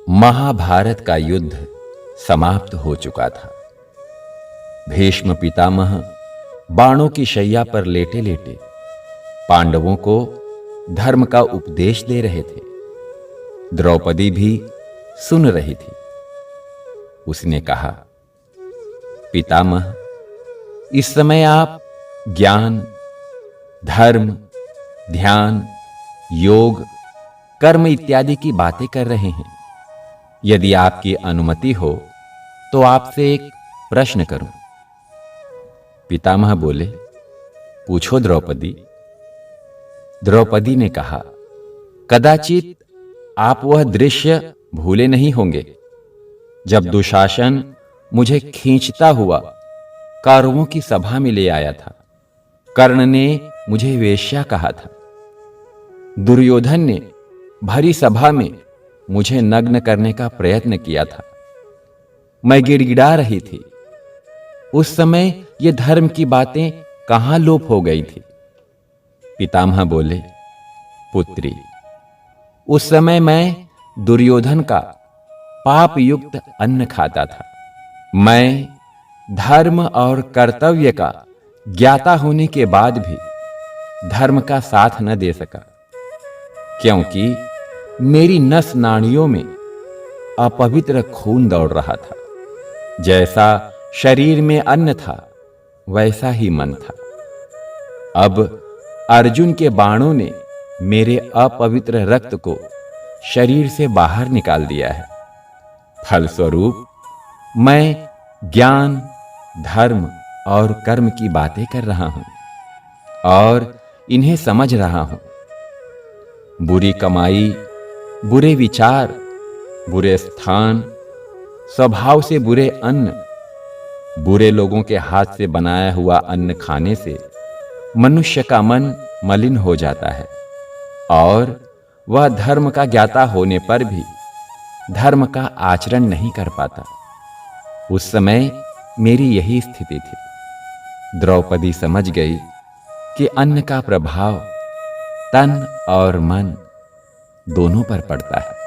महाभारत का युद्ध समाप्त हो चुका था। भीष्म पितामह बाणों की शैया पर लेटे लेटे पांडवों को धर्म का उपदेश दे रहे थे। द्रौपदी भी सुन रही थी। उसने कहा, पितामह, इस समय आप ज्ञान, धर्म, ध्यान, योग, कर्म इत्यादि की बातें कर रहे हैं। यदि आपकी अनुमति हो तो आपसे एक प्रश्न करूं। पितामह बोले, पूछो द्रौपदी। द्रौपदी ने कहा, कदाचित आप वह दृश्य भूले नहीं होंगे जब दुशासन मुझे खींचता हुआ कौरवों की सभा में ले आया था। कर्ण ने मुझे वेश्या कहा था। दुर्योधन ने भरी सभा में मुझे नग्न करने का प्रयत्न किया था। मैं गिड़गिड़ा रही थी। उस समय ये धर्म की बातें कहां लोप हो गई थी। पितामह बोले, पुत्री, उस समय मैं दुर्योधन का पाप युक्त अन्न खाता था। मैं धर्म और कर्तव्य का ज्ञाता होने के बाद भी धर्म का साथ न दे सका, क्योंकि मेरी नस नाड़ियों में अपवित्र खून दौड़ रहा था। जैसा शरीर में अन्न था वैसा ही मन था। अब अर्जुन के बाणों ने मेरे अपवित्र रक्त को शरीर से बाहर निकाल दिया है। फलस्वरूप मैं ज्ञान, धर्म और कर्म की बातें कर रहा हूं और इन्हें समझ रहा हूं। बुरी कमाई, बुरे विचार, बुरे स्थान, स्वभाव से बुरे अन्न, बुरे लोगों के हाथ से बनाया हुआ अन्न खाने से मनुष्य का मन मलिन हो जाता है और वह धर्म का ज्ञाता होने पर भी धर्म का आचरण नहीं कर पाता। उस समय मेरी यही स्थिति थी। द्रौपदी समझ गई कि अन्न का प्रभाव तन और मन दोनों पर पड़ता है।